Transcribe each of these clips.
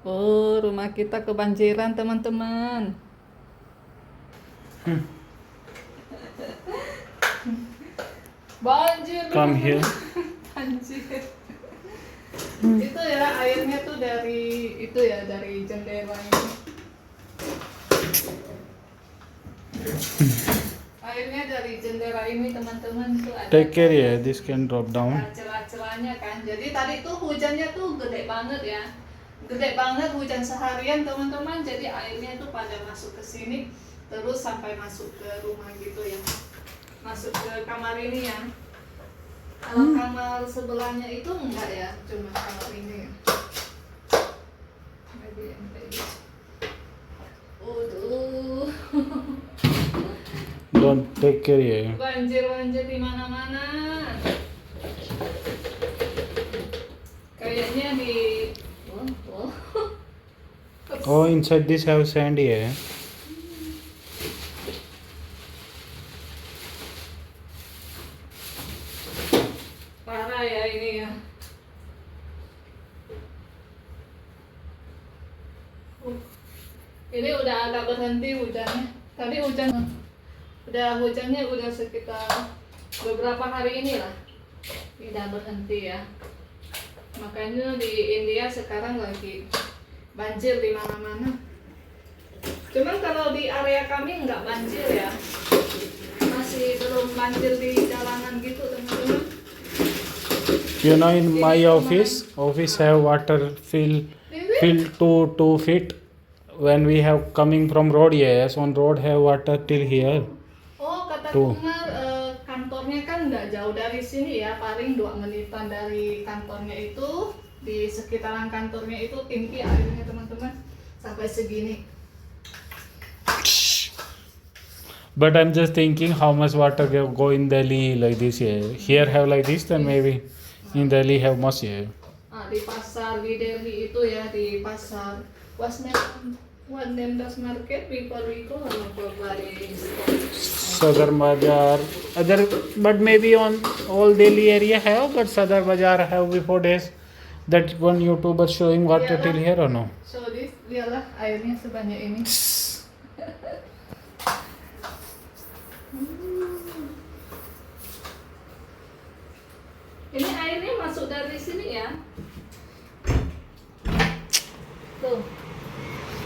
Oh, rumah kita kebanjiran, teman-teman. Banjir. Come here. Banjir. Itu ya airnya tuh dari jendela ini. Airnya dari jendela ini, teman-teman, tuh ada. Take care ya, this can drop down. Celah-celahnya kan. Jadi tadi tuh hujannya tuh gede banget ya. Gede banget hujan seharian, teman-teman. Jadi airnya tuh pada masuk ke sini terus sampai masuk ke rumah gitu ya. Masuk ke kamar ini ya. Kalau kamar sebelahnya itu enggak ya, cuma kamar ini ya. Lagi yang kayak gitu. Waduh. Don't take care ya. Banjir di mana-mana. Kayaknya di Oh, inside this have sand ya. parah ya ini ya. Ini udah agak berhenti hujannya. Tadi hujannya udah sekitar beberapa hari ini lah. Tidak berhenti ya. Makanya di India sekarang lagi banjir di mana-mana. Cuman kalau di area kami nggak banjir ya. Masih belum banjir di jalanan gitu, teman-teman. You know, in my office have water fill 2 feet. When we have coming from road, yes, on road have water till here. Oh, kata Tuh. Kumar, kantornya kan nggak jauh dari sini ya, paling 2 menitan dari kantornya itu. Di sekitaran kantornya itu tinggi airnya, teman-teman, sampai segini. But I'm just thinking how much water go in Delhi like this, yeah. Here have like this, then maybe in Delhi have much, yeah. Di pasar di Delhi itu ya, di pasar what name does market before we go for buying Sadar Bazaar, other, but maybe on all Delhi area have, but Sadar Bazaar have before days. That one YouTuber showing water Yeah. till here or no? So this, lihatlah airnya sebanyak ini. Ini airnya masuk dari sini ya. Tuh.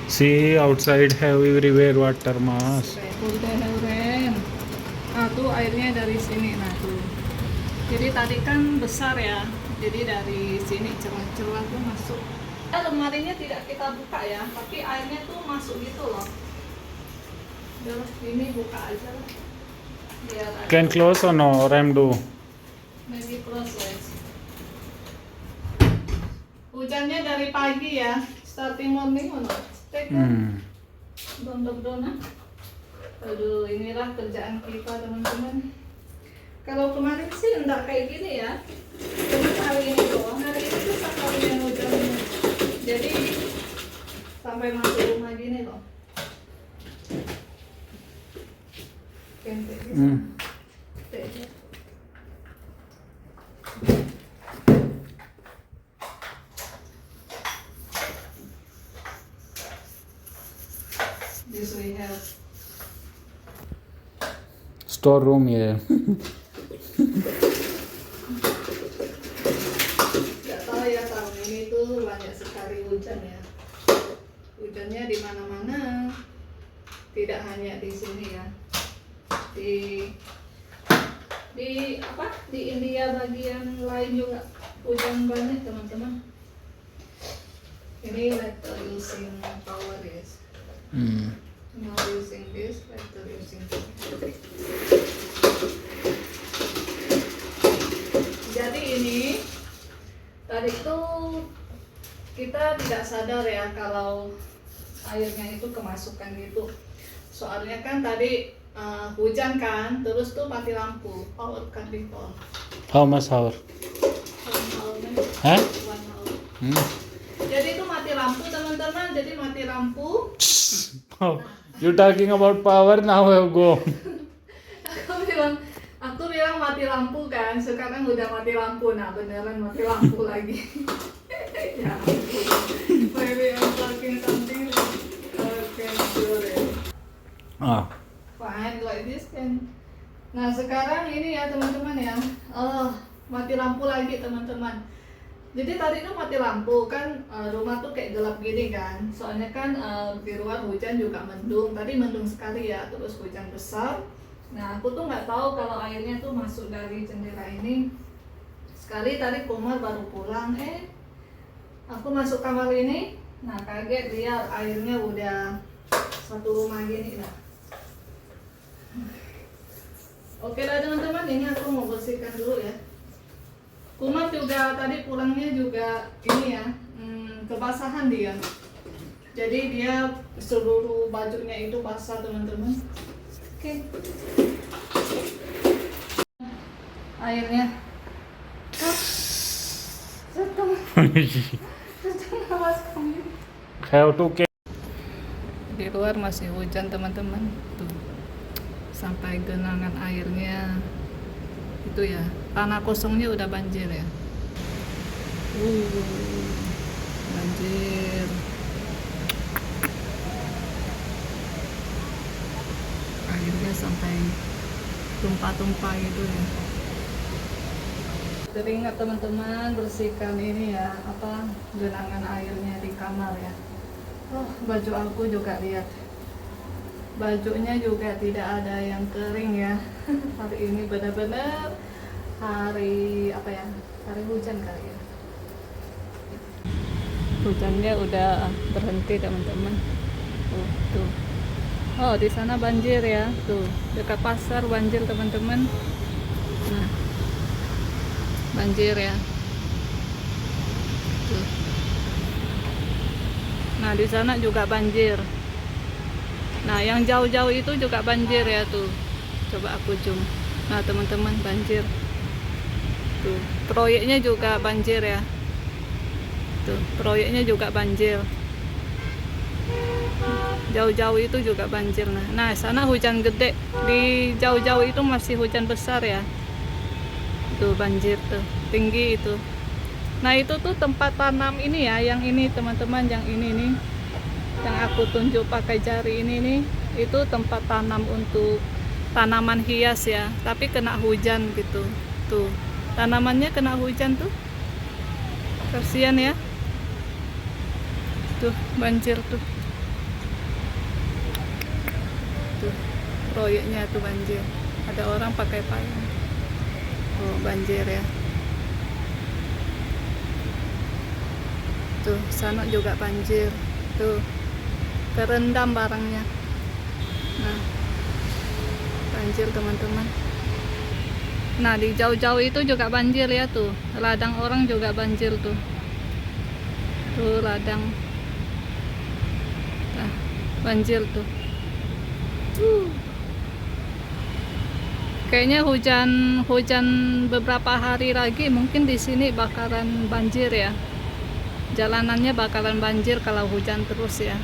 See, outside have everywhere water mass. Udah. Tuh airnya dari sini, nah tuh. Jadi tadi kan besar ya. Jadi dari sini celah-celah tuh masuk. Lemarinya tidak kita buka ya, tapi airnya tuh masuk gitu loh. Udah, ini buka aja lah. Biar ada. Can close or no? Ram do. Maybe close guys. Hujannya dari pagi ya, starting morning or not? Dona. Aduh, inilah kerjaan kita, teman-teman. Kalau kemarin sih enggak kayak gini ya. Cuma hari ini doang. Hari ini tuh sekalian hujan. Jadi sampai masuk rumah gini loh. This we have. Storeroom, yeah. Gak tahu ya, tahun ini tuh banyak sekali hujan ya. Hujannya di mana-mana. Tidak hanya di sini ya. Di India bagian lain juga hujan banyak, teman-teman. Ini letter using power is. Not using this, letter using power. Jadi ini tadi tuh kita tidak sadar ya kalau airnya itu kemasukan gitu. Soalnya kan tadi hujan kan, terus tuh mati lampu, power cut di phone. How much hour? 1 hour. Huh? 1 hour. Jadi itu mati lampu, teman-teman. Jadi mati lampu. Oh, you talking about power, now have go. Aku bilang mati lampu kan, sekarang udah mati lampu. Nah beneran mati lampu lagi. Ya ampun. Maybe Ah. Fine like this kan. Nah sekarang ini ya teman-teman ya, mati lampu lagi teman-teman. Jadi tadi tuh mati lampu kan, rumah tuh kayak gelap gini kan. Soalnya kan di luar hujan juga mendung. Tadi mendung sekali ya, terus hujan besar. Nah aku tuh nggak tahu kalau airnya tuh masuk dari jendela ini. Sekali tadi Kumar baru pulang, aku masuk kamar ini. Nah kaget lihat airnya udah satu rumah gini lah. Oke lah teman-teman, ini aku mau bersihkan dulu ya. Kumar juga tadi pulangnya juga ini ya, kebasahan dia. Jadi dia seluruh bajunya itu basah teman-teman. Oke. Airnya. Have to get. Di luar masih hujan teman-teman. Tuh. Sampai genangan airnya itu ya, tanah kosongnya udah banjir ya. Banjir. Airnya sampai tumpah-tumpah gitu ya. Teringat teman-teman bersihkan ini ya, genangan airnya di kamar ya. Baju aku juga lihat. Bajunya juga tidak ada yang kering ya. Hari ini benar-benar hari hari hujan kali ya. Hujannya udah berhenti teman-teman. Tuh. Oh di sana banjir ya. Tuh dekat pasar banjir teman-teman. Nah banjir ya. Tuh. Nah di sana juga banjir. Nah yang jauh-jauh itu juga banjir ya tuh. Coba aku zoom. Nah teman-teman banjir. Tuh proyeknya juga banjir ya. Tuh proyeknya juga banjir. Jauh-jauh itu juga banjir. Nah sana hujan gede. Di jauh-jauh itu masih hujan besar ya. Tuh banjir tuh tinggi itu. Nah itu tuh tempat tanam ini ya. Yang ini teman-teman, yang ini nih. Yang aku tunjuk pakai jari ini nih, itu tempat tanam untuk tanaman hias ya, tapi kena hujan gitu. Tuh tanamannya kena hujan tuh, kasihan ya. Tuh banjir tuh. Tuh proyeknya tuh banjir, ada orang pakai payung. Oh banjir ya. Tuh sana juga banjir tuh, kerendam barangnya. Nah banjir teman-teman. Nah di jauh-jauh itu juga banjir ya tuh, ladang orang juga banjir tuh. Tuh ladang. Nah banjir tuh. Kayaknya hujan beberapa hari lagi mungkin di sini bakalan banjir ya. Jalanannya bakalan banjir kalau hujan terus ya.